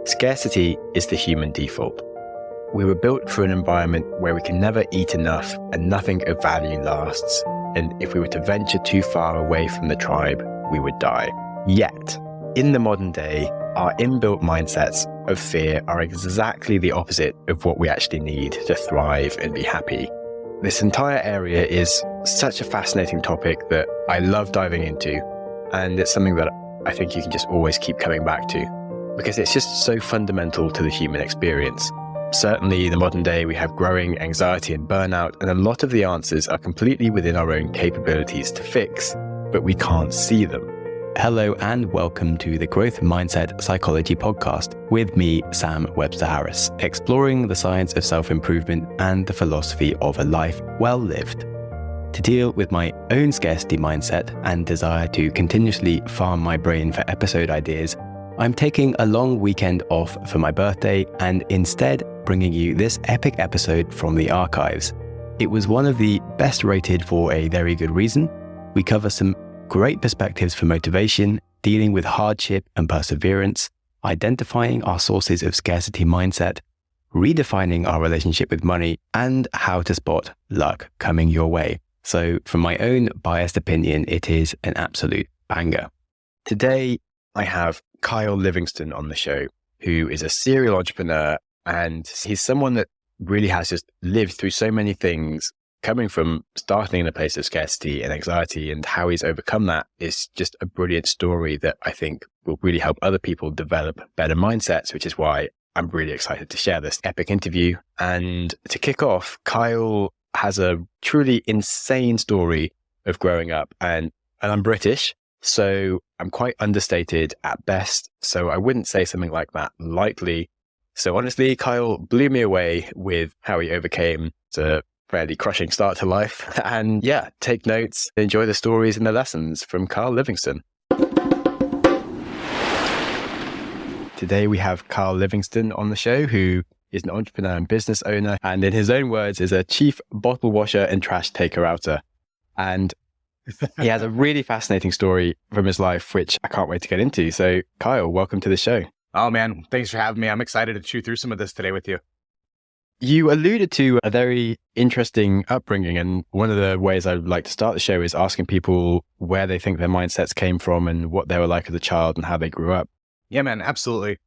Scarcity is the human default. We were built for an environment where we can never eat enough and nothing of value lasts. And if we were to venture too far away from the tribe, we would die. Yet, in the modern day, our inbuilt mindsets of fear are exactly the opposite of what we actually need to thrive and be happy. This entire area is such a fascinating topic that I love diving into. And it's something that I think you can just always keep coming back to because it's just so fundamental to the human experience. Certainly in the modern day, we have growing anxiety and burnout, and a lot of the answers are completely within our own capabilities to fix, but we can't see them. Hello and welcome to the Growth Mindset Psychology Podcast with me, Sam Webster Harris, exploring the science of self-improvement and the philosophy of a life well lived. To deal with my own scarcity mindset and desire to continuously farm my brain for episode ideas, I'm taking a long weekend off for my birthday and instead bringing you this epic episode from the archives. It was one of the best rated for a very good reason. We cover some great perspectives for motivation, dealing with hardship and perseverance, identifying our sources of scarcity mindset, redefining our relationship with money, and how to spot luck coming your way. So from my own biased opinion, it is an absolute banger. Today, I have Kyle Livingston on the show, who is a serial entrepreneur, and he's someone that really has just lived through so many things, coming from starting in a place of scarcity and anxiety, and how he's overcome that is just a brilliant story that I think will really help other people develop better mindsets, which is why I'm really excited to share this epic interview. And to kick off, Kyle has a truly insane story of growing up, and I'm British, so I'm quite understated at best, so I wouldn't say something like that lightly. So honestly, Kyle blew me away with how he overcame the fairly crushing start to life. And yeah, take notes, enjoy the stories and the lessons from Kyle Livingston. Today we have Kyle Livingston on the show, who is an entrepreneur and business owner, and in his own words is a chief bottle washer and trash taker-outer. And he has a really fascinating story from his life, which I can't wait to get into. So Kyle, welcome to the show. Oh man, thanks for having me. I'm excited to chew through some of this today with you. You alluded to a very interesting upbringing, and one of the ways I would like to start the show is asking people where they think their mindsets came from and what they were like as a child and how they grew up. Yeah, man, absolutely.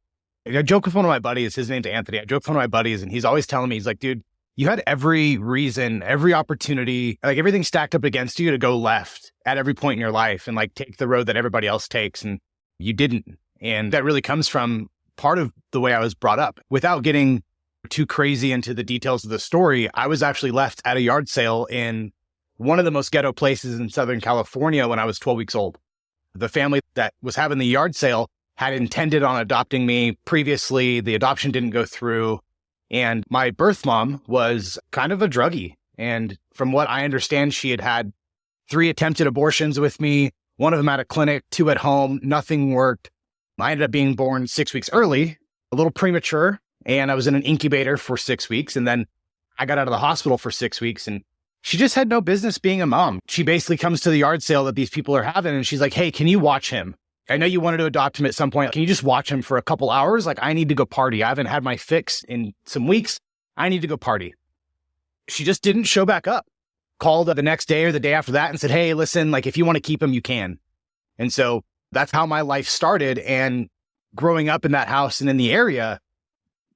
I joke with one of my buddies, his name's Anthony. I joke with one of my buddies and he's always telling me, he's like, dude, you had every reason, every opportunity, like everything stacked up against you to go left at every point in your life and like take the road that everybody else takes, and you didn't. And that really comes from part of the way I was brought up. Without getting too crazy into the details of the story, I was actually left at a yard sale in one of the most ghetto places in Southern California when I was 12 weeks old. The family that was having the yard sale had intended on adopting me previously. The adoption didn't go through. And my birth mom was kind of a druggie. And from what I understand, she had had 3 attempted abortions with me, one of them at a clinic, 2 at home, nothing worked. I ended up being born 6 weeks early, a little premature, and I was in an incubator for 6 weeks. And then I got out of the hospital for 6 weeks, and she just had no business being a mom. She basically comes to the yard sale that these people are having, and she's like, hey, can you watch him? I know you wanted to adopt him at some point. Can you just watch him for a couple hours? Like, I need to go party. I haven't had my fix in some weeks. I need to go party. She just didn't show back up. Called the next day or the day after that and said, hey, listen, like if you want to keep him, you can. And so that's how my life started. And growing up in that house and in the area,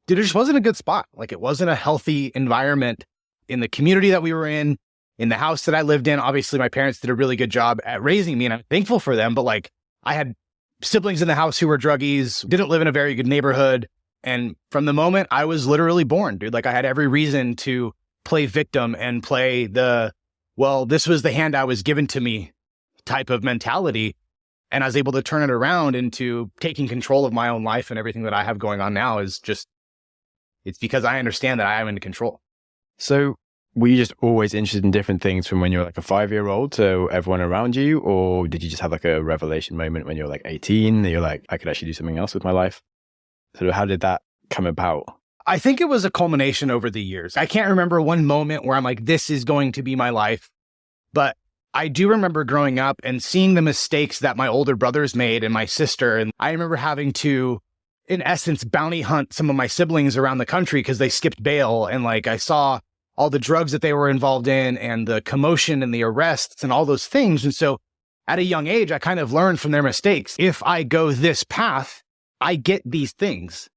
dude, it just wasn't a good spot. Like it wasn't a healthy environment in the community that we were in the house that I lived in. Obviously, my parents did a really good job at raising me and I'm thankful for them. But like I had siblings in the house who were druggies, didn't live in a very good neighborhood. And from the moment I was literally born, dude, like I had every reason to play victim and play this was the hand I was given to me type of mentality. And I was able to turn it around into taking control of my own life, and everything that I have going on now is just, it's because I understand that I am in control. So were you just always interested in different things from when you were like a 5-year-old to everyone around you? Or did you just have like a revelation moment when you were like 18 that you're like, I could actually do something else with my life? So how did that come about? I think it was a culmination over the years. I can't remember one moment where I'm like, this is going to be my life. But I do remember growing up and seeing the mistakes that my older brothers made and my sister. And I remember having to in essence, bounty hunt some of my siblings around the country because they skipped bail. And like, I saw all the drugs that they were involved in and the commotion and the arrests and all those things. And so at a young age, I kind of learned from their mistakes. If I go this path, I get these things.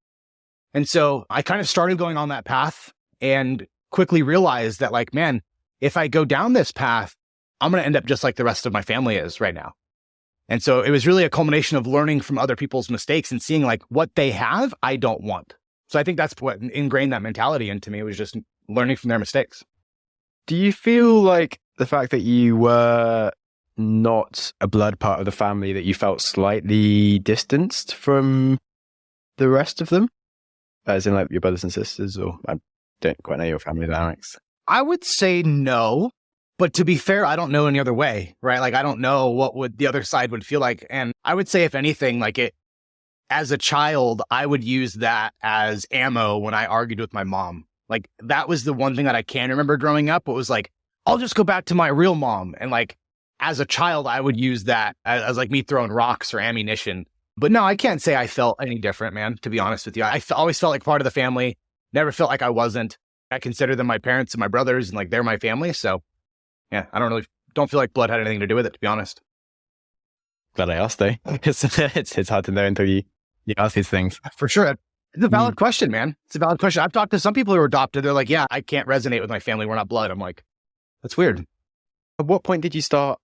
And so I kind of started going on that path and quickly realized that like, man, if I go down this path, I'm going to end up just like the rest of my family is right now. And so it was really a culmination of learning from other people's mistakes and seeing like what they have, I don't want. So I think that's what ingrained that mentality into me, was just learning from their mistakes. Do you feel like the fact that you were not a blood part of the family, that you felt slightly distanced from the rest of them? As in like your brothers and sisters, or I don't quite know your family dynamics. I would say no, but to be fair, I don't know any other way, right? Like I don't know what would the other side would feel like. And I would say if anything, like it, as a child, I would use that as ammo when I argued with my mom. Like that was the one thing that I can remember growing up. It was like, I'll just go back to my real mom. And like, as a child, I would use that as like me throwing rocks or ammunition. But no, I can't say I felt any different, man, to be honest with you. I always felt like part of the family, never felt like I wasn't. I consider them my parents and my brothers and like they're my family. So yeah, I don't feel like blood had anything to do with it, to be honest. Glad I asked though. It's hard to know until you ask these things. For sure. It's a valid question, man. It's a valid question. I've talked to some people who are adopted. They're like, yeah, I can't resonate with my family. We're not blood. I'm like, that's weird. At what point did you start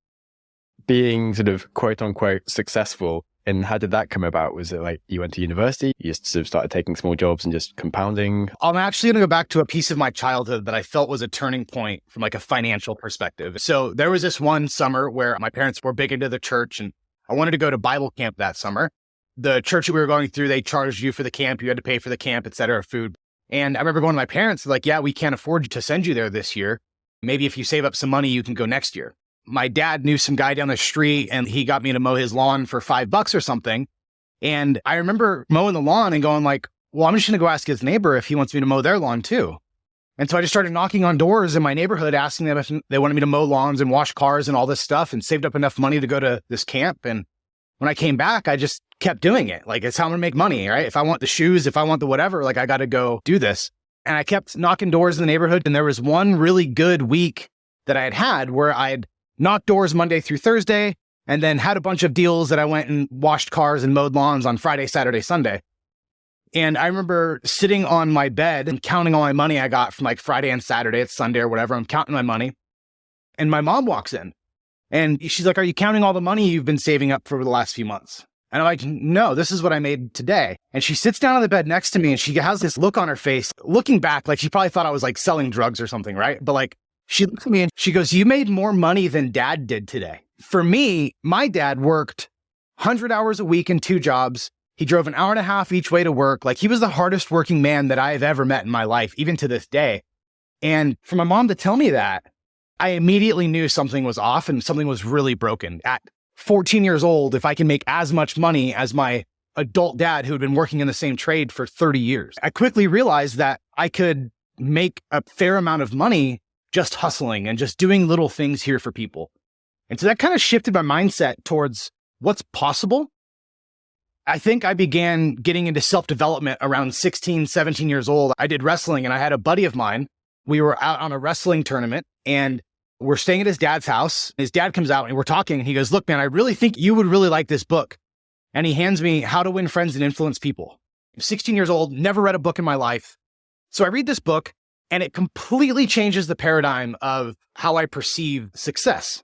being sort of quote unquote successful? And how did that come about? Was it like you went to university, you just sort of started taking small jobs and just compounding? I'm actually going to go back to a piece of my childhood that I felt was a turning point from like a financial perspective. So there was this one summer where my parents were big into the church and I wanted to go to Bible camp that summer. The church that we were going through, they charged you for the camp. You had to pay for the camp, et cetera, food. And I remember going to my parents, like, yeah, we can't afford to send you there this year. Maybe if you save up some money, you can go next year. My dad knew some guy down the street and he got me to mow his lawn for $5 or something. And I remember mowing the lawn and going like, well, I'm just going to go ask his neighbor if he wants me to mow their lawn too. And so I just started knocking on doors in my neighborhood, asking them if they wanted me to mow lawns and wash cars and all this stuff, and saved up enough money to go to this camp. And when I came back, I just kept doing it. Like, it's how I'm going to make money, right? If I want the shoes, if I want the whatever, like I got to go do this. And I kept knocking doors in the neighborhood. And there was one really good week that I had where I'd knocked doors Monday through Thursday, and then had a bunch of deals that I went and washed cars and mowed lawns on Friday, Saturday, Sunday. And I remember sitting on my bed and counting all my money I got from like Friday and Saturday, it's Sunday or whatever. I'm counting my money. And my mom walks in and she's like, are you counting all the money you've been saving up for the last few months? And I'm like, no, this is what I made today. And she sits down on the bed next to me and she has this look on her face, looking back, like she probably thought I was like selling drugs or something, right? But like, she looked at me and she goes, you made more money than dad did today. For me, my dad worked 100 hours a week in 2 jobs. He drove an hour and a half each way to work. Like, he was the hardest working man that I've ever met in my life, even to this day. And for my mom to tell me that, I immediately knew something was off and something was really broken. At 14 years old, if I can make as much money as my adult dad who had been working in the same trade for 30 years, I quickly realized that I could make a fair amount of money just hustling and just doing little things here for people. And so that kind of shifted my mindset towards what's possible. I think I began getting into self-development around 16, 17 years old. I did wrestling and I had a buddy of mine. We were out on a wrestling tournament and we're staying at his dad's house. His dad comes out and we're talking and he goes, look, man, I really think you would really like this book. And he hands me How to Win Friends and Influence People. I'm 16 years old, never read a book in my life. So I read this book and it completely changes the paradigm of how I perceive success.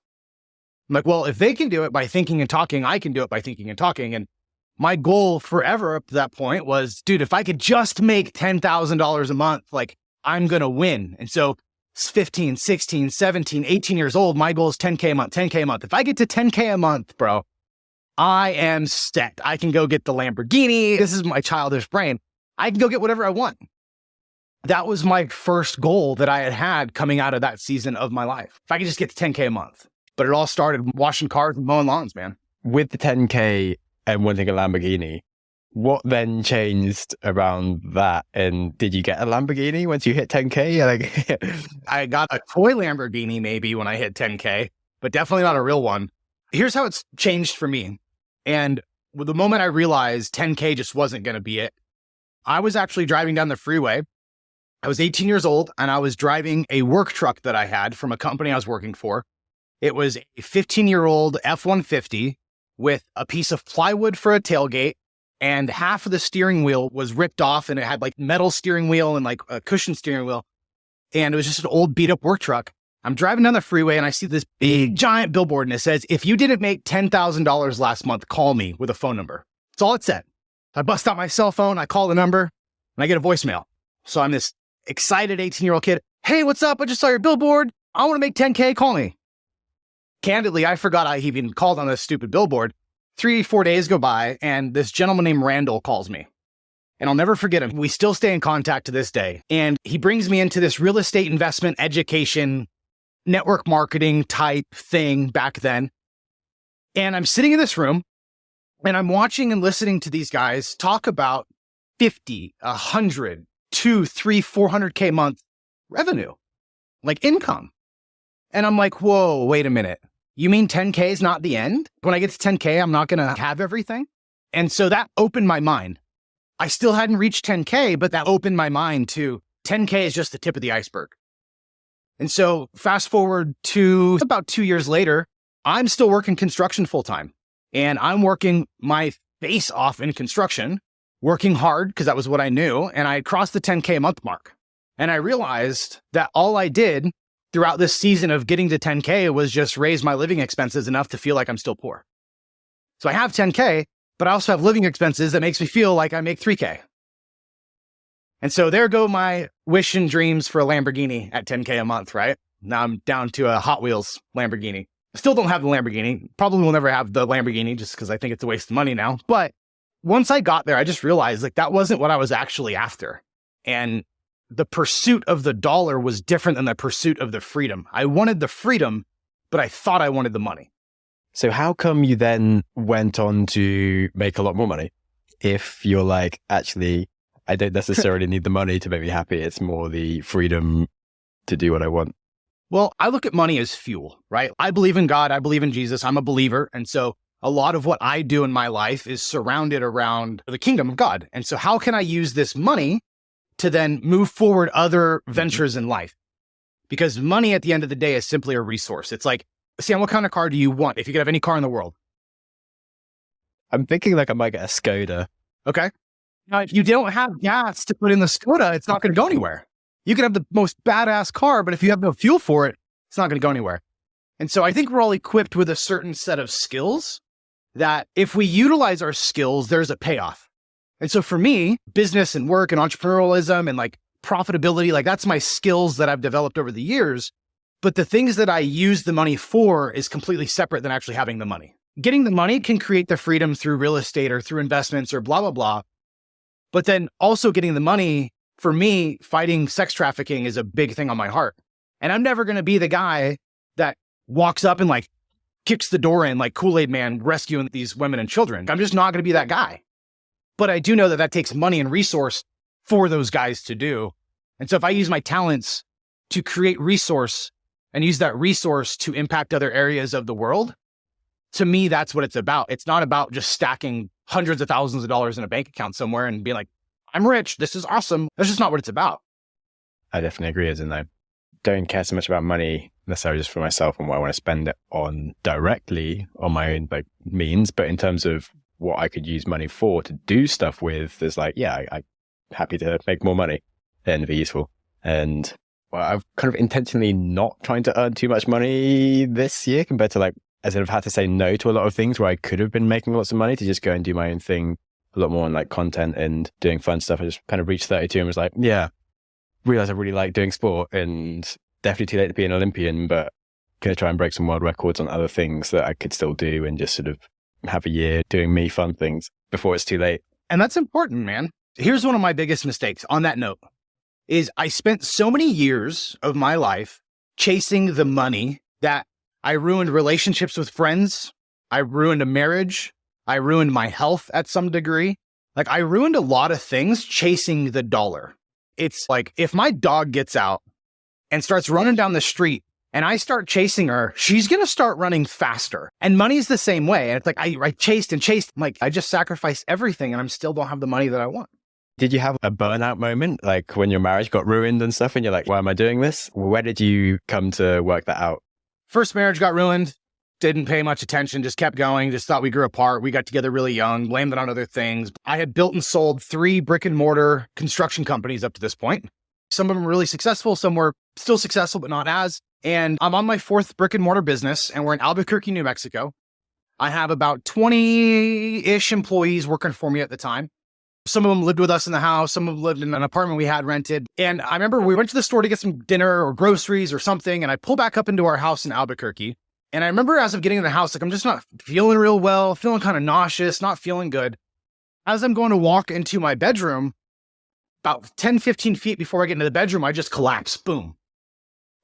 I'm like, well, if they can do it by thinking and talking, I can do it by thinking and talking. And my goal forever up to that point was, dude, if I could just make $10,000 a month, like I'm going to win. And so 15, 16, 17, 18 years old, my goal is 10K a month, 10K a month. If I get to 10K a month, bro, I am set. I can go get the Lamborghini. This is my childish brain. I can go get whatever I want. That was my first goal that I had coming out of that season of my life. If I could just get to 10K a month. But it all started washing cars and mowing lawns, man. With the 10K and wanting a Lamborghini, what then changed around that? And did you get a Lamborghini once you hit 10K? Like, I got a toy Lamborghini maybe when I hit 10K, but definitely not a real one. Here's how it's changed for me. And the moment I realized 10K just wasn't going to be it, I was actually driving down the freeway. I was 18 years old and I was driving a work truck that I had from a company I was working for. It was a 15-year-old F-150 with a piece of plywood for a tailgate, and half of the steering wheel was ripped off and it had like metal steering wheel and like a cushion steering wheel. And it was just an old beat up work truck. I'm driving down the freeway and I see this big giant billboard and it says, if you didn't make $10,000 last month, call me, with a phone number. That's all it said. I bust out my cell phone, I call the number, and I get a voicemail. So I'm this excited 18-year-old kid. Hey, what's up? I just saw your billboard. I want to make 10K. Call me. Candidly, I forgot I even called on this stupid billboard. 3-4 days go by and this gentleman named Randall calls me. And I'll never forget him. We still stay in contact to this day. And he brings me into this real estate investment education, network marketing type thing back then. And I'm sitting in this room and I'm watching and listening to these guys talk about 50, 100, 2, 3, 400K a month revenue, like income. And I'm like, whoa, wait a minute. You mean 10K is not the end? When I get to 10K, I'm not going to have everything? And so that opened my mind. I still hadn't reached 10K, but that opened my mind to 10K is just the tip of the iceberg. And so fast forward to about 2 years later, I'm still working construction full time. And I'm working my face off in construction, working hard because that was what I knew. And I crossed the 10K a month mark. And I realized that all I did throughout this season of getting to 10K was just raise my living expenses enough to feel like I'm still poor. So I have 10K, but I also have living expenses that makes me feel like I make 3K. And so there go my wish and dreams for a Lamborghini at 10K a month, right? Now I'm down to a Hot Wheels Lamborghini. Still don't have the Lamborghini. Probably will never have the Lamborghini just because I think it's a waste of money now. But once I got there, I just realized like that wasn't what I was actually after. And the pursuit of the dollar was different than the pursuit of the freedom. I wanted the freedom, but I thought I wanted the money. So how come you then went on to make a lot more money? If you're like, actually, I don't necessarily need the money to make me happy. It's more the freedom to do what I want. Well, I look at money as fuel, right? I believe in God. I believe in Jesus. I'm a believer. And so a lot of what I do in my life is surrounded around the kingdom of God. And so how can I use this money to then move forward other ventures in life? Because money at the end of the day is simply a resource. It's like, Sam, what kind of car do you want if you could have any car in the world? I'm thinking like I might get a Skoda. Okay. Now, if you don't have gas to put in the Skoda, it's not going to go anywhere. You can have the most badass car, but if you have no fuel for it, it's not going to go anywhere. And so I think we're all equipped with a certain set of skills that if we utilize our skills, there's a payoff. And so for me, business and work and entrepreneurialism and like profitability, like that's my skills that I've developed over the years. But the things that I use the money for is completely separate than actually having the money. Getting the money can create the freedom through real estate or through investments or blah, blah, blah. But then also getting the money, for me, fighting sex trafficking is a big thing on my heart. And I'm never going to be the guy that walks up and like kicks the door in like Kool-Aid Man rescuing these women and children. I'm just not going to be that guy. But I do know that that takes money and resource for those guys to do. And so if I use my talents to create resource and use that resource to impact other areas of the world, to me, that's what it's about. It's not about just stacking hundreds of thousands of dollars in a bank account somewhere and being like, I'm rich. This is awesome. That's just not what it's about. I definitely agree, as in I don't care so much about money necessarily just for myself and what I want to spend it on directly on my own like means, but in terms of what I could use money for to do stuff with, there's like, yeah, I'm happy to make more money and be useful. And well, I've kind of intentionally not trying to earn too much money this year compared to like, as I've had to say no to a lot of things where I could have been making lots of money to just go and do my own thing a lot more on like content and doing fun stuff. I just kind of reached 32 and was like, yeah, realized I really like doing sport and definitely too late to be an Olympian, but going to try and break some world records on other things that I could still do and just sort of have a year doing me fun things before it's too late. And that's important, man. Here's one of my biggest mistakes on that note is I spent so many years of my life chasing the money that I ruined relationships with friends. I ruined a marriage. I ruined my health at some degree. Like I ruined a lot of things chasing the dollar. It's like if my dog gets out and starts running down the street and I start chasing her, she's going to start running faster. And money's the same way. And it's like, I chased and chased. I'm like, I just sacrificed everything and I'm still don't have the money that I want. Did you have a burnout moment, like when your marriage got ruined and stuff, and you're like, why am I doing this? Where did you come to work that out? First marriage got ruined. Didn't pay much attention, just kept going, just thought we grew apart. We got together really young, blamed it on other things. I had built and sold 3 brick and mortar construction companies up to this point. Some of them were really successful, some were still successful, but not as. And I'm on my 4th brick and mortar business, and we're in Albuquerque, New Mexico. I have about 20-ish employees working for me at the time. Some of them lived with us in the house. Some of them lived in an apartment we had rented. And I remember we went to the store to get some dinner or groceries or something, and I pulled back up into our house in Albuquerque. And I remember as I'm getting in the house, like I'm just not feeling real well, feeling kind of nauseous, not feeling good. As I'm going to walk into my bedroom, about 10, 15 feet before I get into the bedroom, I just collapse. Boom.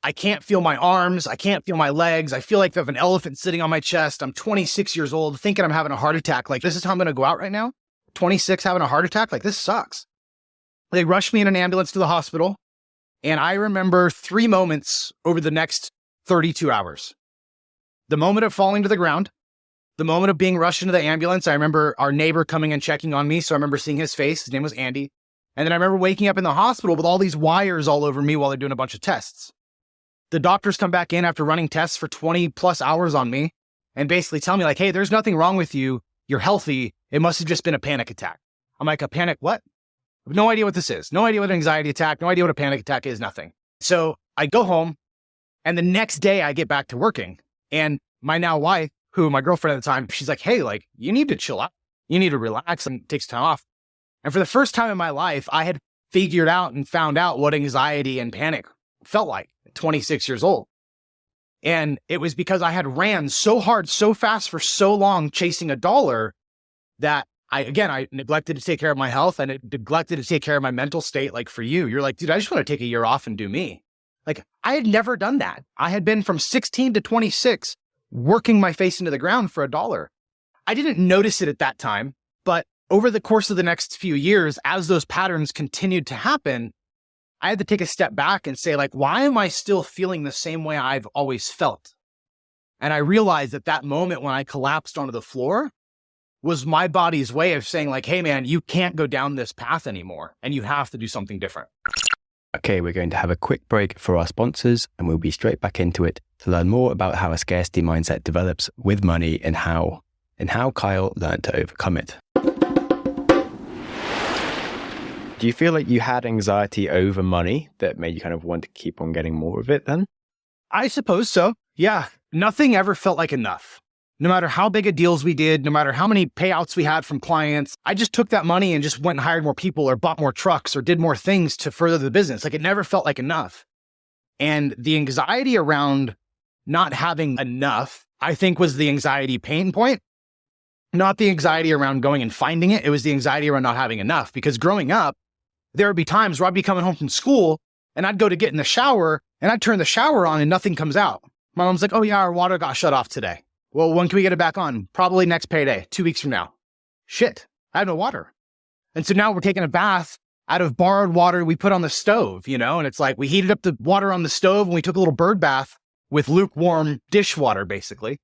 I can't feel my arms. I can't feel my legs. I feel like I have an elephant sitting on my chest. I'm 26 years old, thinking I'm having a heart attack. Like, this is how I'm going to go out right now? 26, having a heart attack? Like, this sucks. They rushed me in an ambulance to the hospital. And I remember 3 moments over the next 32 hours. The moment of falling to the ground, the moment of being rushed into the ambulance. I remember our neighbor coming and checking on me. So I remember seeing his face. His name was Andy. And then I remember waking up in the hospital with all these wires all over me while they're doing a bunch of tests. The doctors come back in after running tests for 20 plus hours on me and basically tell me like, hey, there's nothing wrong with you. You're healthy. It must have just been a panic attack. I'm like, a panic what? I have no idea what this is. No idea what an anxiety attack. No idea what a panic attack is. Nothing. So I go home, and the next day I get back to working. And my now wife, who my girlfriend at the time, she's like, hey, like, you need to chill out. You need to relax and take some time off. And for the first time in my life, I had figured out and found out what anxiety and panic felt like at 26 years old. And it was because I had ran so hard, so fast for so long chasing a dollar that I neglected to take care of my health, and it neglected to take care of my mental state. Like for you, you're like, dude, I just want to take a year off and do me. Like I had never done that. I had been from 16 to 26 working my face into the ground for a dollar. I didn't notice it at that time, but over the course of the next few years, as those patterns continued to happen, I had to take a step back and say, like, why am I still feeling the same way I've always felt? And I realized at that moment when I collapsed onto the floor was my body's way of saying like, hey man, you can't go down this path anymore and you have to do something different. Okay, we're going to have a quick break for our sponsors, and we'll be straight back into it to learn more about how a scarcity mindset develops with money and how Kyle learned to overcome it. Do you feel like you had anxiety over money that made you kind of want to keep on getting more of it then? I suppose so. Yeah. Nothing ever felt like enough. No matter how big of deals we did, no matter how many payouts we had from clients, I just took that money and just went and hired more people or bought more trucks or did more things to further the business. Like it never felt like enough. And the anxiety around not having enough, I think was the anxiety pain point, not the anxiety around going and finding it. It was the anxiety around not having enough, because growing up, there would be times where I'd be coming home from school and I'd go to get in the shower and I'd turn the shower on and nothing comes out. My mom's like, oh yeah, our water got shut off today. Well, when can we get it back on? Probably next payday, 2 weeks from now. Shit, I have no water. And so now we're taking a bath out of borrowed water we put on the stove, and it's like we heated up the water on the stove and we took a little bird bath with lukewarm dishwater, basically.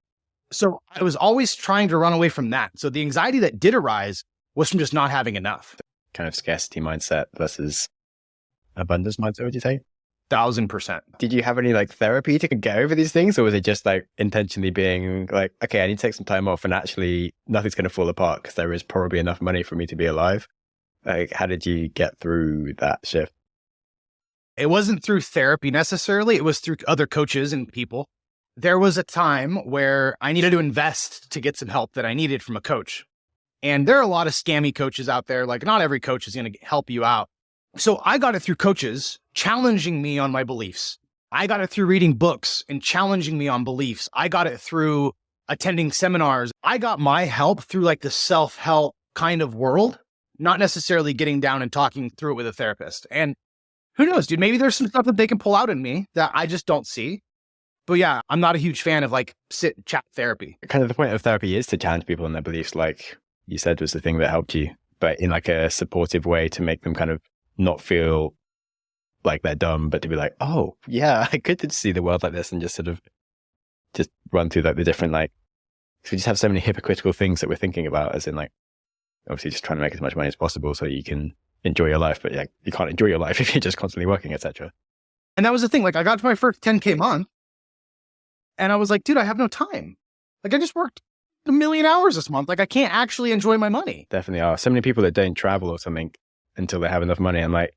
So I was always trying to run away from that. So the anxiety that did arise was from just not having enough. Kind of scarcity mindset versus abundance mindset, would you say? 1,000%. Did you have any like therapy to get over these things, or was it just like intentionally being like, okay, I need to take some time off and actually nothing's going to fall apart because there is probably enough money for me to be alive? Like, how did you get through that shift? It wasn't through therapy necessarily. It was through other coaches and people. There was a time where I needed to invest to get some help that I needed from a coach. And there are a lot of scammy coaches out there. Like not every coach is going to help you out. So I got it through coaches challenging me on my beliefs. I got it through reading books and challenging me on beliefs. I got it through attending seminars. I got my help through like the self-help kind of world, not necessarily getting down and talking through it with a therapist. And who knows, dude, maybe there's some stuff that they can pull out in me that I just don't see. But yeah, I'm not a huge fan of like sit and chat therapy. Kind of the point of therapy is to challenge people in their beliefs, like you said was the thing that helped you, but in like a supportive way to make them kind of not feel like they're dumb, but to be like, oh yeah, I could just see the world like this and just sort of just run through like the different like, so we just have so many hypocritical things that we're thinking about, as in like, obviously just trying to make as much money as possible so you can enjoy your life, but yeah, you can't enjoy your life if you're just constantly working, etc. And that was the thing. Like I got to my first 10K month and I was like, dude, I have no time. Like I just worked 1,000,000 hours this month. Like I can't actually enjoy my money. Definitely are. So many people that don't travel or something until they have enough money. I'm like,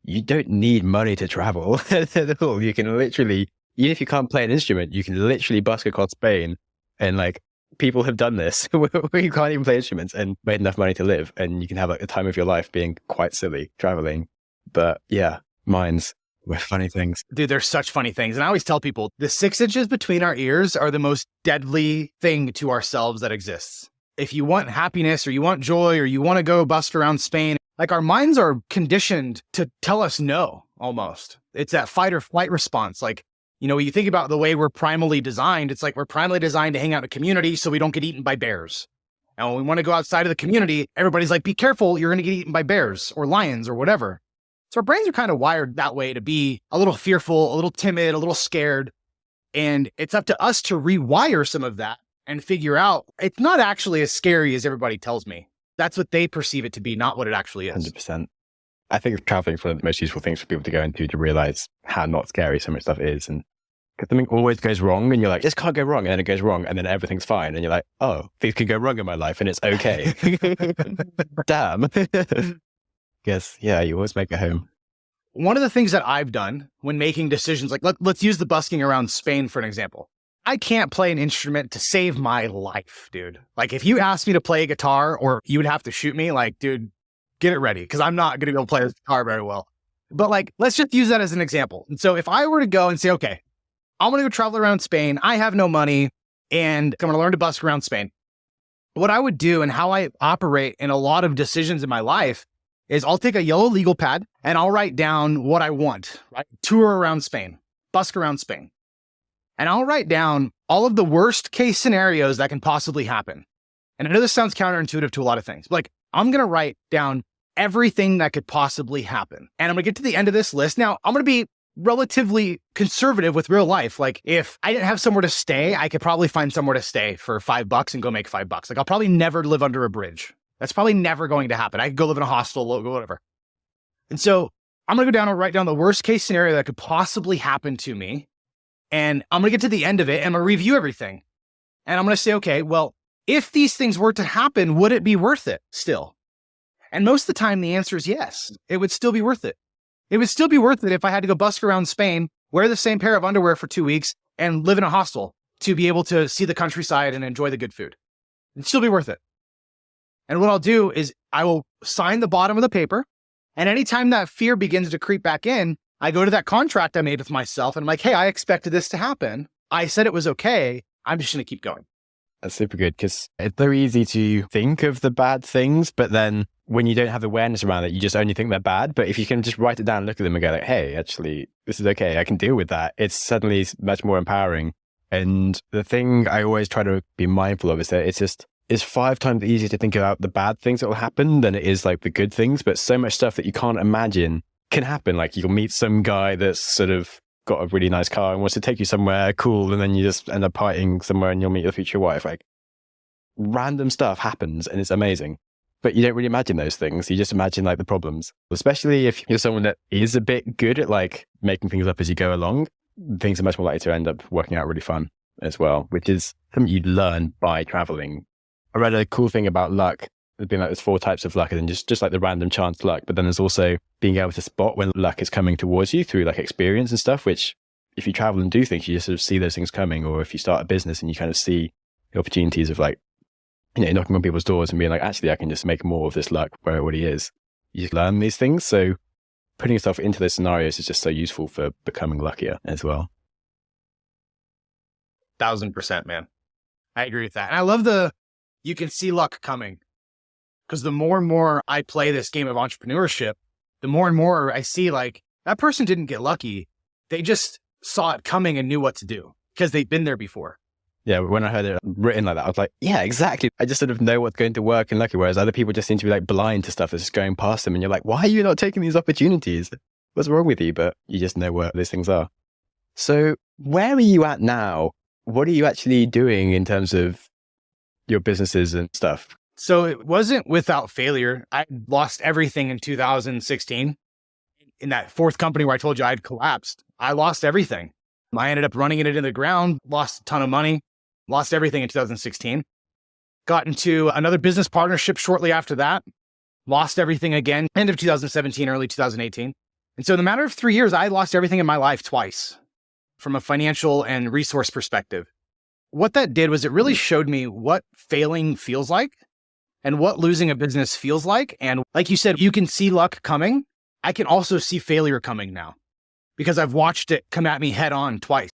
you don't need money to travel at all. You can literally, even if you can't play an instrument, you can literally busk across Spain, and like people have done this where you can't even play instruments and made enough money to live, and you can have like the time of your life being quite silly traveling. But yeah, minds were funny things. Dude, they're such funny things. And I always tell people the 6 inches between our ears are the most deadly thing to ourselves that exists. If you want happiness or you want joy or you want to go bust around Spain, like our minds are conditioned to tell us no, almost. It's that fight or flight response. Like, you know, when you think about the way we're primally designed, it's like we're primally designed to hang out in a community so we don't get eaten by bears. And when we want to go outside of the community, everybody's like, be careful, you're going to get eaten by bears or lions or whatever. So our brains are kind of wired that way to be a little fearful, a little timid, a little scared. And it's up to us to rewire some of that and figure out it's not actually as scary as everybody tells me. That's what they perceive it to be, not what it actually is. 100%. I think traveling is one of the most useful things for people to go into, to realize how not scary some of stuff is. And because something always goes wrong and you're like, this can't go wrong. And then it goes wrong and then everything's fine. And you're like, oh, things can go wrong in my life and it's okay. Damn. Guess, yeah, you always make it home. One of the things that I've done when making decisions, like let's use the busking around Spain for an example. I can't play an instrument to save my life, dude. Like if you asked me to play a guitar or you would have to shoot me, like, dude, get it ready because I'm not going to be able to play this guitar very well. But like, let's just use that as an example. And so if I were to go and say, okay, I'm going to go travel around Spain. I have no money and I'm going to learn to busk around Spain. What I would do and how I operate in a lot of decisions in my life is I'll take a yellow legal pad and I'll write down what I want, right? Tour around Spain, busk around Spain. And I'll write down all of the worst case scenarios that can possibly happen. And I know this sounds counterintuitive to a lot of things, but like I'm going to write down everything that could possibly happen. And I'm going to get to the end of this list. Now, I'm going to be relatively conservative with real life. Like if I didn't have somewhere to stay, I could probably find somewhere to stay for $5 and go make $5. Like I'll probably never live under a bridge. That's probably never going to happen. I could go live in a hostel, whatever. And so I'm going to go down and write down the worst case scenario that could possibly happen to me. And I'm going to get to the end of it and I'm going to review everything. And I'm going to say, okay, well, if these things were to happen, would it be worth it still? And most of the time, the answer is yes. It would still be worth it. It would still be worth it if I had to go busk around Spain, wear the same pair of underwear for 2 weeks, and live in a hostel to be able to see the countryside and enjoy the good food. It'd still be worth it. And what I'll do is I will sign the bottom of the paper. And anytime that fear begins to creep back in, I go to that contract I made with myself and I'm like, hey, I expected this to happen. I said it was okay. I'm just going to keep going. That's super good because it's very easy to think of the bad things, but then when you don't have awareness around it, you just only think they're bad. But if you can just write it down, look at them and go like, hey, actually, this is okay. I can deal with that. It's suddenly much more empowering. And the thing I always try to be mindful of is that it's 5 times easier to think about the bad things that will happen than it is like the good things. But so much stuff that you can't imagine can happen. Like you'll meet some guy that's sort of got a really nice car and wants to take you somewhere cool, and then you just end up partying somewhere and you'll meet your future wife. Like random stuff happens and it's amazing. But you don't really imagine those things. You just imagine like the problems, especially if you're someone that is a bit good at like making things up as you go along. Things are much more likely to end up working out really fun as well, which is something you learn by traveling. I read a cool thing about luck. There's been like there's 4 types of luck, and then just like the random chance luck. But then there's also being able to spot when luck is coming towards you through like experience and stuff, which if you travel and do things, you just sort of see those things coming. Or if you start a business and you kind of see the opportunities of like, you know, knocking on people's doors and being like, actually, I can just make more of this luck where it already is. You just learn these things. So putting yourself into those scenarios is just so useful for becoming luckier as well. 1000%, man. I agree with that. And I love you can see luck coming. Because the more and more I play this game of entrepreneurship, the more and more I see like that person didn't get lucky. They just saw it coming and knew what to do because they've been there before. Yeah, when I heard it written like that, I was like, yeah, exactly. I just sort of know what's going to work and lucky, whereas other people just seem to be like blind to stuff that's just going past them. And you're like, why are you not taking these opportunities? what's wrong with you, but you just know where these things are. So where are you at now? What are you actually doing in terms of your businesses and stuff? So it wasn't without failure. I lost everything in 2016. In that fourth company where I told you I'd collapsed, I lost everything. I ended up running it into the ground, lost a ton of money, lost everything in 2016. Got into another business partnership shortly after that, lost everything again, end of 2017, early 2018. And so in the matter of 3 years, I lost everything in my life twice from a financial and resource perspective. What that did was it really showed me what failing feels like and what losing a business feels like. And like you said, you can see luck coming. I can also see failure coming now because I've watched it come at me head on twice.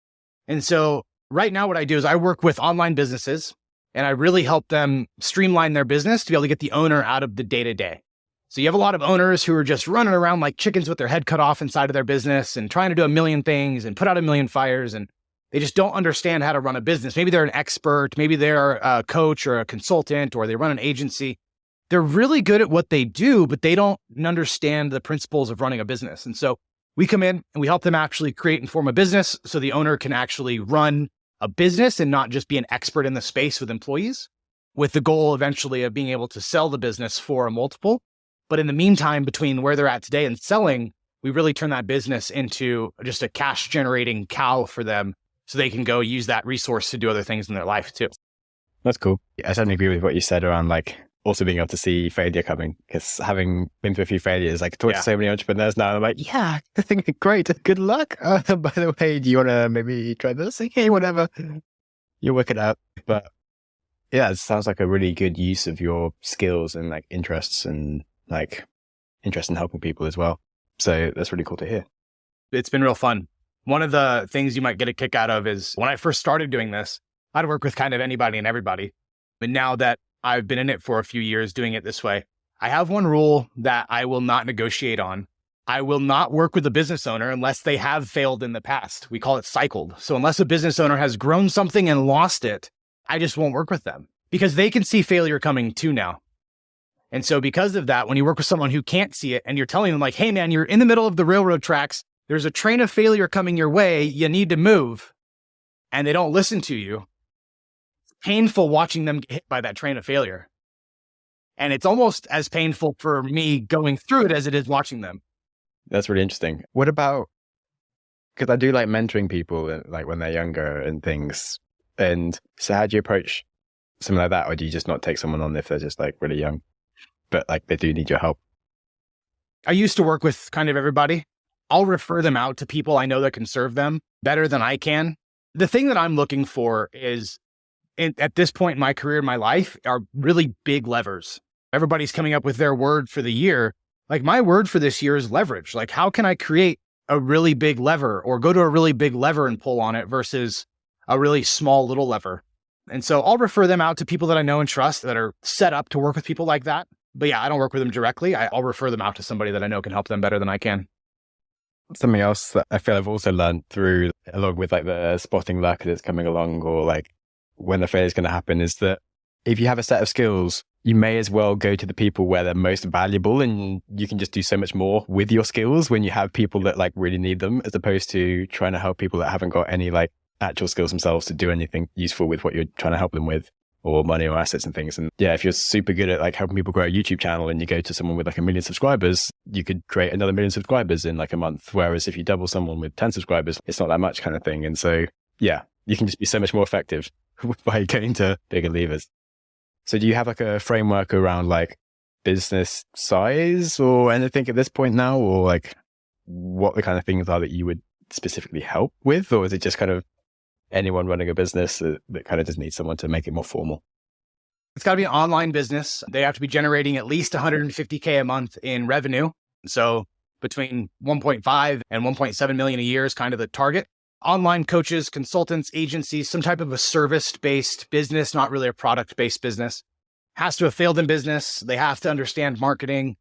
And so right now what I do is I work with online businesses and I really help them streamline their business to be able to get the owner out of the day-to-day. So you have a lot of owners who are just running around like chickens with their head cut off inside of their business and trying to do a million things and put out a million fires, and they just don't understand how to run a business. Maybe they're an expert, maybe they're a coach or a consultant, or they run an agency. They're really good at what they do, but they don't understand the principles of running a business. And so we come in and we help them actually create and form a business so the owner can actually run a business and not just be an expert in the space with employees, with the goal eventually of being able to sell the business for a multiple. But in the meantime, between where they're at today and selling, we really turn that business into just a cash generating cow for them so they can go use that resource to do other things in their life too. That's cool. I certainly agree with what you said around like also being able to see failure coming, because having been through a few failures, like talk to so many entrepreneurs now, I'm like, yeah, I think great. Good luck. By the way, do you want to maybe try this? Okay, whatever. You'll work it out. But yeah, it sounds like a really good use of your skills and like interests and like interest in helping people as well. So that's really cool to hear. It's been real fun. One of the things you might get a kick out of is when I first started doing this, I'd work with kind of anybody and everybody. But now that I've been in it for a few years doing it this way, I have one rule that I will not negotiate on. I will not work with a business owner unless they have failed in the past. We call it cycled. So unless a business owner has grown something and lost it, I just won't work with them because they can see failure coming too now. And so because of that, when you work with someone who can't see it and you're telling them like, hey man, you're in the middle of the railroad tracks, there's a train of failure coming your way, you need to move, and they don't listen to you, it's painful watching them get hit by that train of failure. And it's almost as painful for me going through it as it is watching them. That's really interesting. What about, because I do like mentoring people like when they're younger and things. And so how do you approach something like that? Or do you just not take someone on if they're just like really young, but like they do need your help? I used to work with kind of everybody. I'll refer them out to people I know that can serve them better than I can. The thing that I'm looking for is, at this point in my career, my life, are really big levers. Everybody's coming up with their word for the year. Like my word for this year is leverage. Like how can I create a really big lever or go to a really big lever and pull on it versus a really small little lever? And so I'll refer them out to people that I know and trust that are set up to work with people like that. But yeah, I don't work with them directly. I'll refer them out to somebody that I know can help them better than I can. Something else that I feel I've also learned through, along with like the spotting luck that's coming along or like when the failure is going to happen, is that if you have a set of skills, you may as well go to the people where they're most valuable, and you can just do so much more with your skills when you have people that like really need them, as opposed to trying to help people that haven't got any like actual skills themselves to do anything useful with what you're trying to help them with, or money or assets and things. And yeah, if you're super good at like helping people grow a YouTube channel and you go to someone with like 1 million subscribers, you could create another 1 million subscribers in like a month. Whereas if you double someone with 10 subscribers, it's not that much kind of thing. And so yeah, you can just be so much more effective by going to bigger levers. So do you have like a framework around like business size or anything at this point now, or like what the kind of things are that you would specifically help with? Or is it just kind of anyone running a business that kind of just needs someone to make it more formal? It's got to be an online business. They have to be generating at least 150K a month in revenue. So between 1.5 and 1.7 million a year is kind of the target. Online coaches, consultants, agencies, some type of a service-based business, not really a product-based business, has to have failed in business. They have to understand marketing.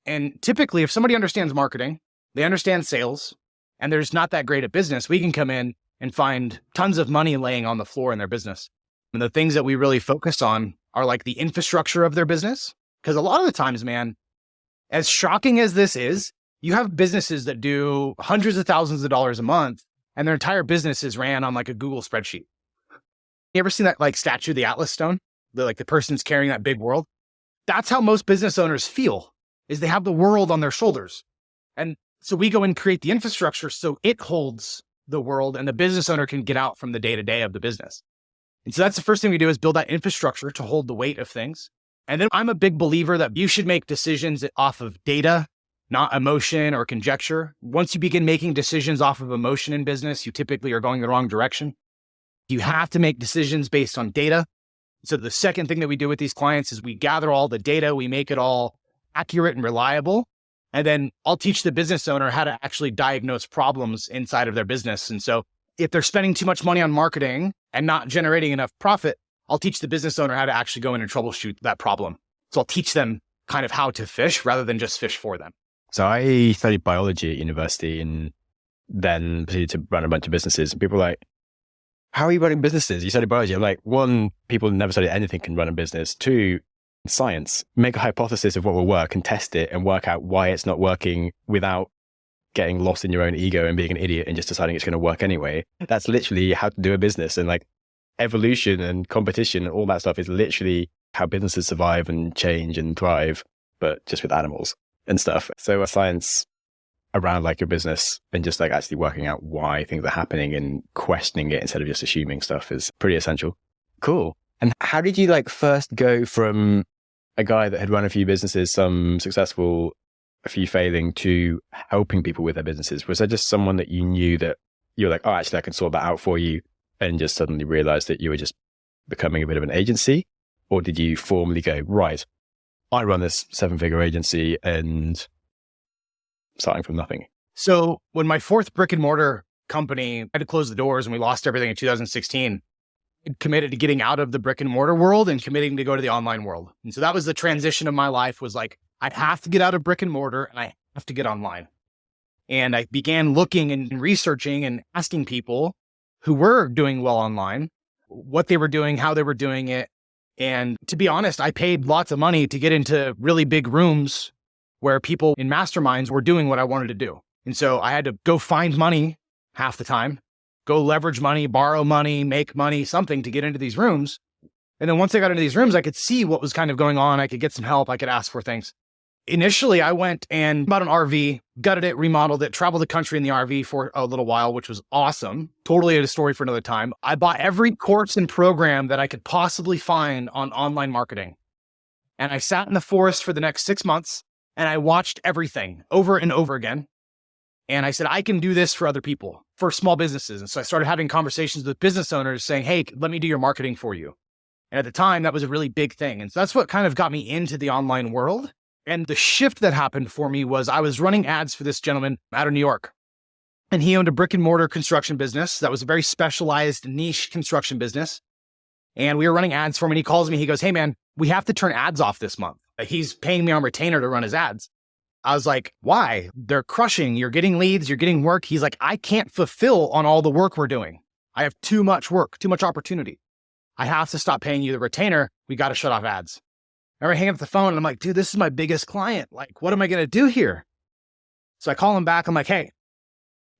And typically, if somebody understands marketing, they understand sales, and they're just not that great at business, we can come in and find tons of money laying on the floor in their business. And the things that we really focus on are like the infrastructure of their business. Because a lot of the times, man, as shocking as this is, You have businesses that do hundreds of thousands of dollars a month and their entire business is ran on like a Google spreadsheet. You ever seen that like statue of the Atlas stone? The person's carrying that big world. That's how most business owners feel, is they have the world on their shoulders. And so we go and create the infrastructure so it holds the world and the business owner can get out from the day-to-day of the business. And so that's the first thing we do, is build that infrastructure to hold the weight of things. And then I'm a big believer that you should make decisions off of data, not emotion or conjecture. Once you begin making decisions off of emotion in business, you typically are going the wrong direction. You have to make decisions based on data. So the second thing that we do with these clients is we gather all the data, we make it all accurate and reliable. And then I'll teach the business owner how to actually diagnose problems inside of their business. And so if they're spending too much money on marketing and not generating enough profit, I'll teach the business owner how to actually go in and troubleshoot that problem. So I'll teach them kind of how to fish rather than just fish for them. So I studied biology at university and then proceeded to run a bunch of businesses. And people were like, how are you running businesses? You studied biology. I'm like, one, people who never studied anything can run a business. Two, science. Make a hypothesis of what will work and test it and work out why it's not working without getting lost in your own ego and being an idiot and just deciding it's going to work anyway. That's literally how to do a business. And like evolution and competition and all that stuff is literally how businesses survive and change and thrive, but just with animals and stuff. So a science around like your business and just like actually working out why things are happening and questioning it instead of just assuming stuff is pretty essential. Cool. And how did you like first go from a guy that had run a few businesses, some successful, a few failing, to helping people with their businesses? Was there just someone that you knew that you're like, oh, actually I can sort that out for you, and just suddenly realized that you were just becoming a bit of an agency? Or did you formally go, right, I run this 7-figure agency and starting from nothing? So when my fourth brick and mortar company had to close the doors and we lost everything in 2016, I committed to getting out of the brick and mortar world and committing to go to the online world. And so that was the transition of my life, was like, I'd have to get out of brick and mortar and I have to get online. And I began looking and researching and asking people who were doing well online, what they were doing, how they were doing it. And to be honest, I paid lots of money to get into really big rooms where people in masterminds were doing what I wanted to do. And so I had to go find money half the time, go leverage money, borrow money, make money, something to get into these rooms. And then once I got into these rooms, I could see what was kind of going on. I could get some help. I could ask for things. Initially, I went and bought an RV, gutted it, remodeled it, traveled the country in the RV for a little while, which was awesome. Totally a story for another time. I bought every course and program that I could possibly find on online marketing. And I sat in the forest for the next 6 months and I watched everything over and over again. And I said, I can do this for other people, for small businesses. And so I started having conversations with business owners saying, hey, let me do your marketing for you. And at the time, that was a really big thing. And so that's what kind of got me into the online world. And the shift that happened for me was I was running ads for this gentleman out of New York. And he owned a brick and mortar construction business that was a very specialized niche construction business. And we were running ads for him. And he calls me, he goes, hey man, we have to turn ads off this month. He's paying me on retainer to run his ads. I was like, why? They're crushing. You're getting leads. You're getting work. He's like, I can't fulfill on all the work we're doing. I have too much work, too much opportunity. I have to stop paying you the retainer. We got to shut off ads. I hang up the phone and I'm like, dude, this is my biggest client. Like, what am I going to do here? So I call him back. I'm like, hey,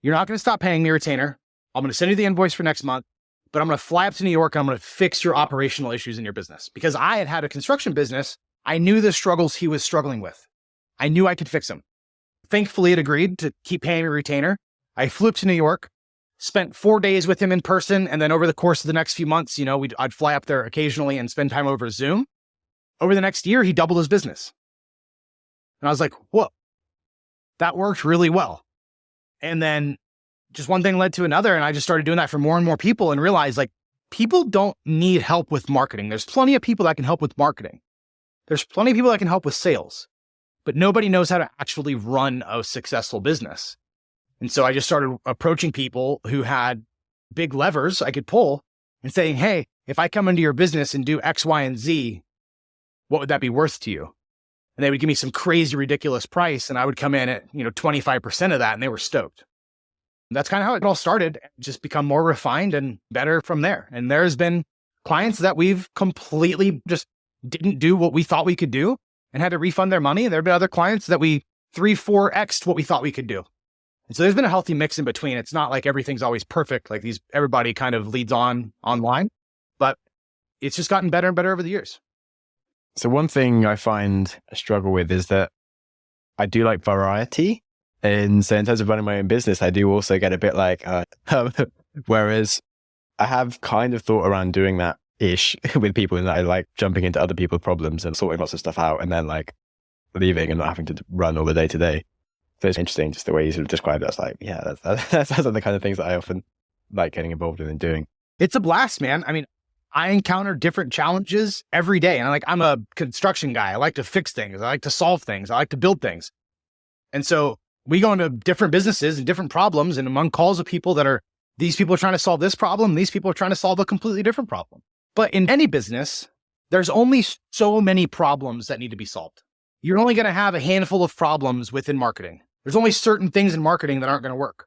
you're not going to stop paying me retainer. I'm going to send you the invoice for next month, but I'm going to fly up to New York and I'm going to fix your operational issues in your business. Because I had had a construction business. I knew the struggles he was struggling with. I knew I could fix them. Thankfully, it agreed to keep paying me retainer. I flew up to New York, spent 4 days with him in person. And then over the course of the next few months, I'd fly up there occasionally and spend time over Zoom. Over the next year, he doubled his business. And I was like, whoa, that worked really well. And then just one thing led to another. And I just started doing that for more and more people and realized like people don't need help with marketing. There's plenty of people that can help with marketing. There's plenty of people that can help with sales, but nobody knows how to actually run a successful business. And so I just started approaching people who had big levers I could pull and saying, hey, if I come into your business and do X, Y, and Z, what would that be worth to you? And they would give me some crazy, ridiculous price. And I would come in at, 25% of that. And they were stoked. And that's kind of how it all started. Just become more refined and better from there. And there's been clients that we've completely just didn't do what we thought we could do and had to refund their money. And there have been other clients that we 3, 4x what we thought we could do. And so there's been a healthy mix in between. It's not like everything's always perfect. Like everybody kind of leads online, but it's just gotten better and better over the years. So one thing I find I struggle with is that I do like variety. And so in terms of running my own business, I do also get a bit like, whereas I have kind of thought around doing that ish with people, and I like jumping into other people's problems and sorting lots of stuff out and then like leaving and not having to run all the day to day. So it's interesting just the way you sort of described it. It's like, yeah, that's the kind of things that I often like getting involved in and doing. It's a blast, man. I mean, I encounter different challenges every day. And I'm a construction guy. I like to fix things. I like to solve things. I like to build things. And so we go into different businesses and different problems, and among calls of people that are, these people are trying to solve this problem. These people are trying to solve a completely different problem. But in any business, there's only so many problems that need to be solved. You're only going to have a handful of problems within marketing. There's only certain things in marketing that aren't going to work.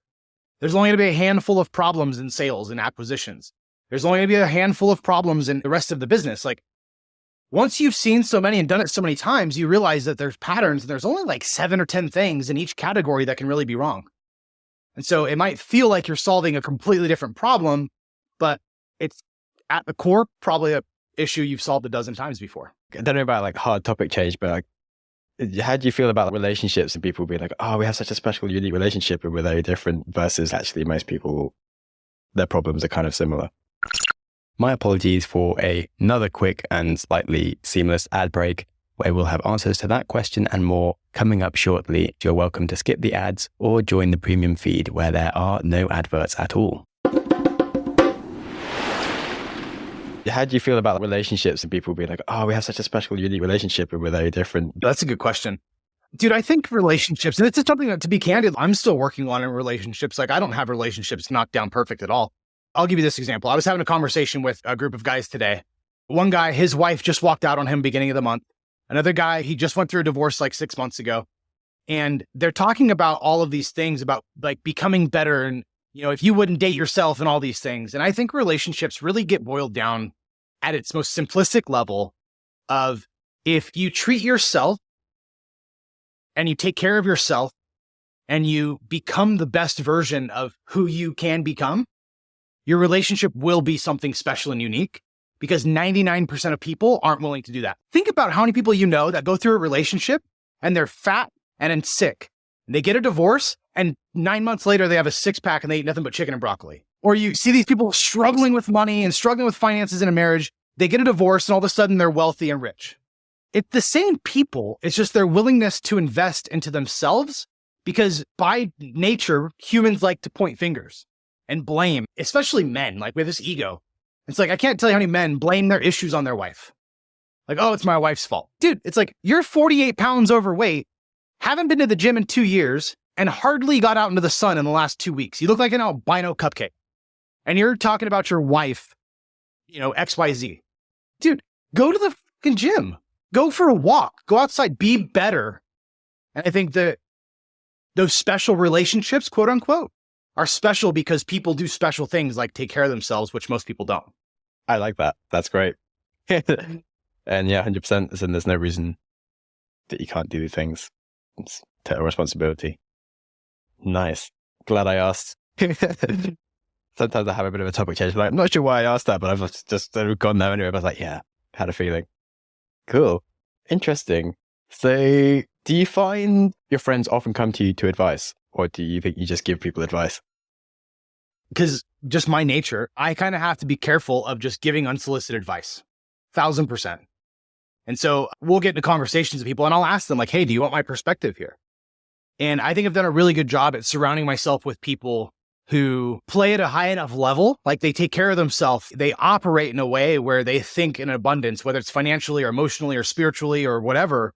There's only going to be a handful of problems in sales and acquisitions. There's only going to be a handful of problems in the rest of the business. Like, once you've seen so many and done it so many times, you realize that there's patterns, and there's only like 7 or 10 things in each category that can really be wrong. And so it might feel like you're solving a completely different problem, but it's at the core probably a issue you've solved a dozen times before. I don't know about like hard topic change, but like, how do you feel about relationships and people being like, oh, we have such a special, unique relationship and we're very different, versus actually most people, their problems are kind of similar? My apologies for another quick and slightly seamless ad break, where we'll have answers to that question and more coming up shortly. You're welcome to skip the ads or join the premium feed where there are no adverts at all. How do you feel about relationships and people being like, oh, we have such a special, unique relationship and we're very different? That's a good question. Dude, I think relationships, and it's just something that, to be candid, I'm still working on in relationships. Like, I don't have relationships knocked down perfect at all. I'll give you this example. I was having a conversation with a group of guys today. One guy, his wife just walked out on him beginning of the month. Another guy, he just went through a divorce like 6 months ago. And they're talking about all of these things about like becoming better and, you know, if you wouldn't date yourself and all these things. And I think relationships really get boiled down at its most simplistic level of, if you treat yourself and you take care of yourself and you become the best version of who you can become, your relationship will be something special and unique, because 99% of people aren't willing to do that. Think about how many people you know that go through a relationship and they're fat and then sick. And they get a divorce and 9 months later they have a 6-pack and they eat nothing but chicken and broccoli. Or you see these people struggling with money and struggling with finances in a marriage. They get a divorce and all of a sudden they're wealthy and rich. It's the same people. It's just their willingness to invest into themselves, because by nature, humans like to point fingers and blame, especially men. Like, we have this ego. It's like, I can't tell you how many men blame their issues on their wife. Like, oh, it's my wife's fault. Dude, it's like, you're 48 pounds overweight, haven't been to the gym in 2 years, and hardly got out into the sun in the last 2 weeks. You look like an albino cupcake. And you're talking about your wife, you know, XYZ. Dude, go to the fucking gym. Go for a walk. Go outside. Be better. And I think that those special relationships, quote unquote, are special because people do special things like take care of themselves, which most people don't. I like that. That's great. And yeah, 100%. And there's no reason that you can't do these things. It's total responsibility. Nice. Glad I asked. Sometimes I have a bit of a topic change. Like, I'm not sure why I asked that, but I've just gone there anyway. But I was like, yeah, had a feeling. Cool. Interesting. So do you find your friends often come to you to advice, or do you think you just give people advice? Because just my nature, I kind of have to be careful of just giving unsolicited advice. 1000%. And so we'll get into conversations with people and I'll ask them like, hey, do you want my perspective here? And I think I've done a really good job at surrounding myself with people who play at a high enough level, like they take care of themselves. They operate in a way where they think in abundance, whether it's financially or emotionally or spiritually or whatever.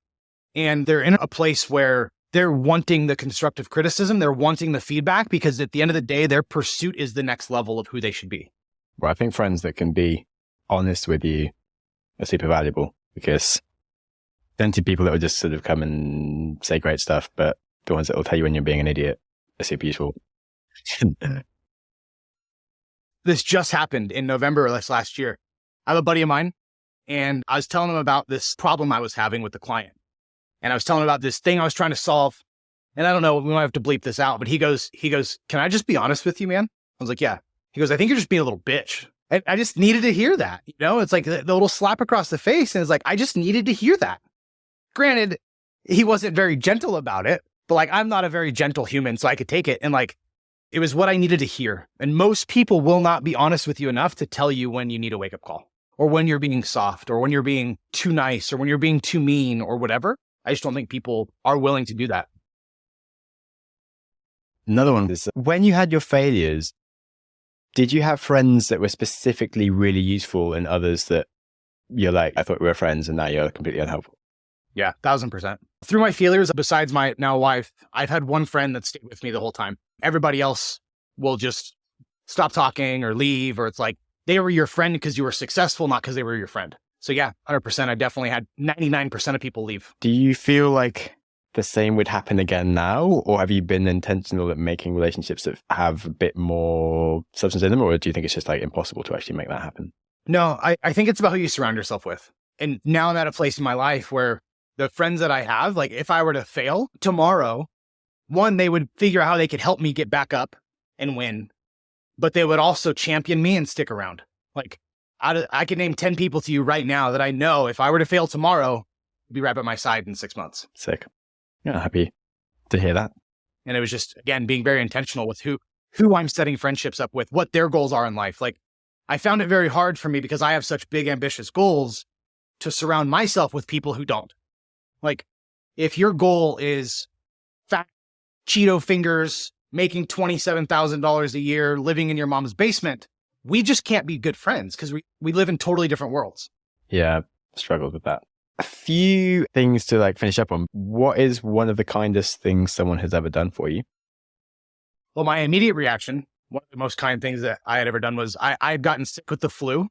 And they're in a place where they're wanting the constructive criticism. They're wanting the feedback, because at the end of the day, their pursuit is the next level of who they should be. Well, I think friends that can be honest with you are super valuable, because plenty of people that will just sort of come and say great stuff, but the ones that will tell you when you're being an idiot are super useful. This just happened in November of last year. I have a buddy of mine, and I was telling him about this problem I was having with the client. And I was telling him about this thing I was trying to solve. And I don't know, we might have to bleep this out, but he goes, can I just be honest with you, man? I was like, yeah. He goes, I think you're just being a little bitch. And I just needed to hear that. It's like the little slap across the face. And it's like, I just needed to hear that. Granted, he wasn't very gentle about it, but like, I'm not a very gentle human, so I could take it. And like, it was what I needed to hear. And most people will not be honest with you enough to tell you when you need a wake up call, or when you're being soft, or when you're being too nice, or when you're being too mean, or whatever. I just don't think people are willing to do that. Another one is, when you had your failures, did you have friends that were specifically really useful and others that you're like, I thought we were friends and now you're completely unhelpful? Yeah, 1,000%. Through my failures, besides my now wife, I've had one friend that stayed with me the whole time. Everybody else will just stop talking or leave, or it's like they were your friend because you were successful, not because they were your friend. So yeah, 100%. I definitely had 99% of people leave. Do you feel like the same would happen again now? Or have you been intentional at making relationships that have a bit more substance in them? Or do you think it's just like impossible to actually make that happen? No, I think it's about who you surround yourself with. And now I'm at a place in my life where the friends that I have, like if I were to fail tomorrow, one, they would figure out how they could help me get back up and win, but they would also champion me and stick around. Like I could name 10 people to you right now that I know if I were to fail tomorrow, would be right by my side in 6 months. Sick. Yeah, happy to hear that. And it was just, again, being very intentional with who I'm setting friendships up with, what their goals are in life. Like I found it very hard for me because I have such big, ambitious goals to surround myself with people who don't. Like if your goal is fat Cheeto fingers, making $27,000 a year, living in your mom's basement, we just can't be good friends because we live in totally different worlds. Yeah, struggled with that. A few things to like finish up on. What is one of the kindest things someone has ever done for you? Well, my immediate reaction, one of the most kind things that I had ever done was I had gotten sick with the flu,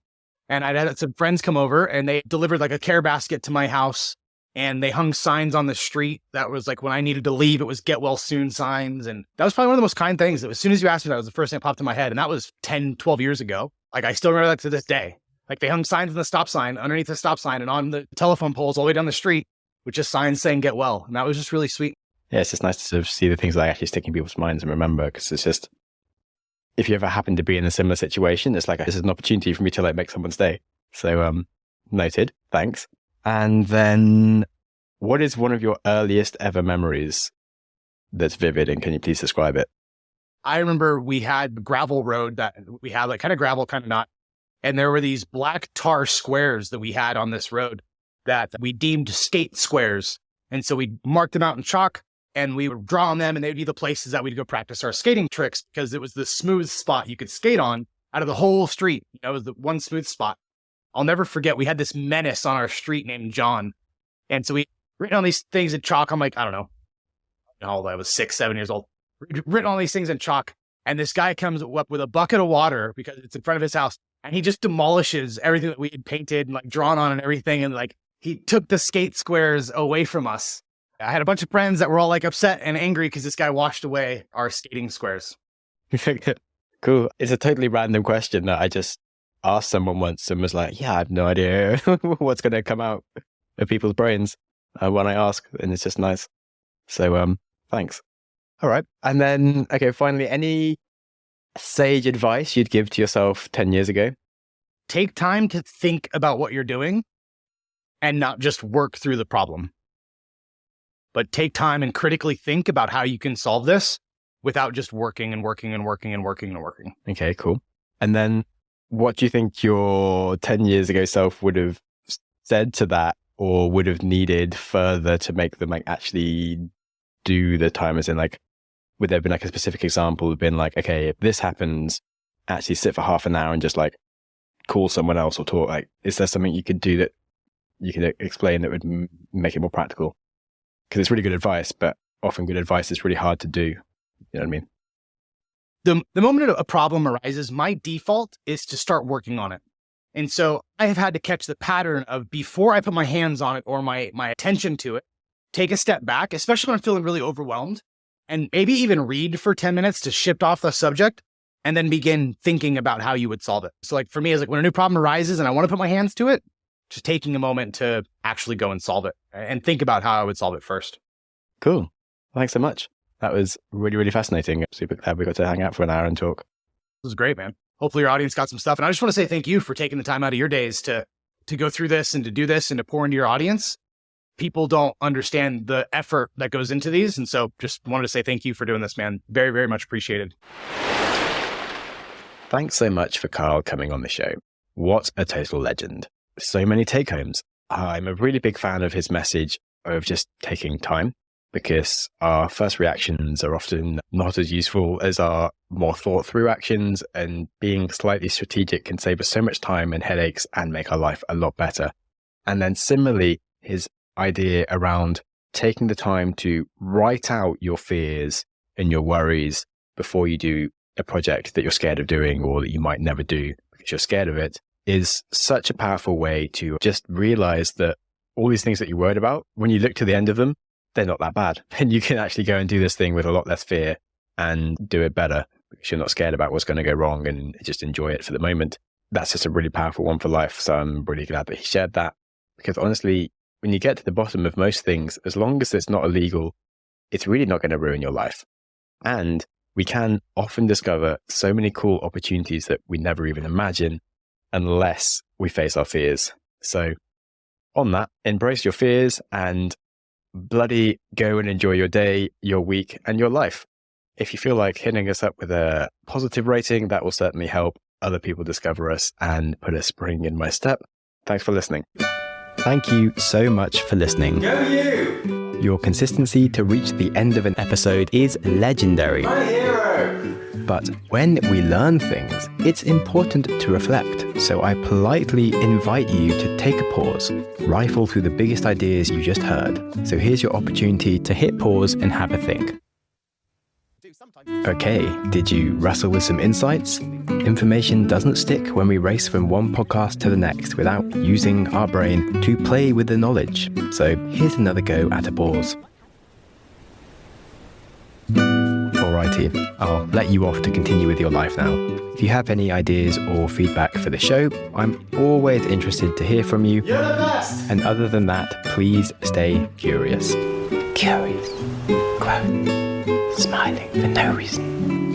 and I'd had some friends come over and they delivered like a care basket to my house, and they hung signs on the street that was like when I needed to leave, it was get well soon signs. And that was probably one of the most kind things. As soon as you asked me, that was the first thing that popped in my head. And that was 10, 12 years ago. Like I still remember that to this day. Like they hung signs on the stop sign, underneath the stop sign, and on the telephone poles all the way down the street, with just signs saying get well. And that was just really sweet. Yeah, it's just nice to sort of see the things that actually stick in people's minds and remember, because it's just, if you ever happen to be in a similar situation, it's like, this is an opportunity for me to like make someone's day. So noted, thanks. And then what is one of your earliest ever memories that's vivid, and can you please describe it? I remember we had a gravel road that we had, like kind of gravel, kind of not. And there were these black tar squares that we had on this road that we deemed skate squares. And so we marked them out in chalk and we would draw on them, and they would be the places that we'd go practice our skating tricks, because it was the smooth spot you could skate on out of the whole street. It was the one smooth spot. I'll never forget, we had this menace on our street named John. And so we written on these things in chalk. I'm like, I don't know how old I was, 6, 7 years old. Written all these things in chalk. And this guy comes up with a bucket of water because it's in front of his house. And he just demolishes everything that we had painted and like drawn on and everything. And like, he took the skate squares away from us. I had a bunch of friends that were all like upset and angry because this guy washed away our skating squares. Cool. It's a totally random question that I just asked someone once and was like, yeah, I have no idea what's going to come out of people's brains when I ask. And it's just nice. So, thanks. All right. And then, okay, finally, any sage advice you'd give to yourself 10 years ago? Take time to think about what you're doing and not just work through the problem. But take time and critically think about how you can solve this without just working and working and working and working and working. Okay, cool. And then what do you think your 10 years ago self would have said to that, or would have needed further to make them like actually do the time? As in, like, would there have been like a specific example of been like, okay, if this happens, actually sit for half an hour and just like call someone else or talk? Like, is there something you could do that you could explain that would make it more practical? Because it's really good advice, but often good advice is really hard to do. You know what I mean? The moment a problem arises, my default is to start working on it. And so I have had to catch the pattern of, before I put my hands on it or my attention to it, take a step back, especially when I'm feeling really overwhelmed, and maybe even read for 10 minutes to shift off the subject and then begin thinking about how you would solve it. So like for me, it's like when a new problem arises and I want to put my hands to it, just taking a moment to actually go and solve it and think about how I would solve it first. Cool. Thanks so much. That was really, really fascinating. Super glad we got to hang out for an hour and talk. This was great, man. Hopefully your audience got some stuff. And I just want to say thank you for taking the time out of your days to go through this and to do this and to pour into your audience. People don't understand the effort that goes into these. And so just wanted to say thank you for doing this, man. Very, very much appreciated. Thanks so much for Kyle coming on the show. What a total legend. So many take homes. I'm a really big fan of his message of just taking time, because our first reactions are often not as useful as our more thought through actions, and being slightly strategic can save us so much time and headaches and make our life a lot better. And then similarly, his idea around taking the time to write out your fears and your worries before you do a project that you're scared of doing or that you might never do because you're scared of it is such a powerful way to just realize that all these things that you're worried about, when you look to the end of them, they're not that bad. And you can actually go and do this thing with a lot less fear and do it better because you're not scared about what's going to go wrong and just enjoy it for the moment. That's just a really powerful one for life. So I'm really glad that he shared that, because honestly, when you get to the bottom of most things, as long as it's not illegal, it's really not going to ruin your life. And we can often discover so many cool opportunities that we never even imagine unless we face our fears. So on that, embrace your fears and bloody go and enjoy your day, your week, and your life. If you feel like hitting us up with a positive rating, that will certainly help other people discover us and put a spring in my step. Thanks for listening. Thank you so much for listening. Go you! Your consistency to reach the end of an episode is legendary. My hero! But when we learn things, it's important to reflect. So I politely invite you to take a pause, rifle through the biggest ideas you just heard. So here's your opportunity to hit pause and have a think. Okay, did you wrestle with some insights? Information doesn't stick when we race from one podcast to the next without using our brain to play with the knowledge. So here's another go at a pause. Alrighty, I'll let you off to continue with your life now. If you have any ideas or feedback for the show, I'm always interested to hear from you. You're the best! And other than that, please stay curious. Curious. Growth. Smiling for no reason.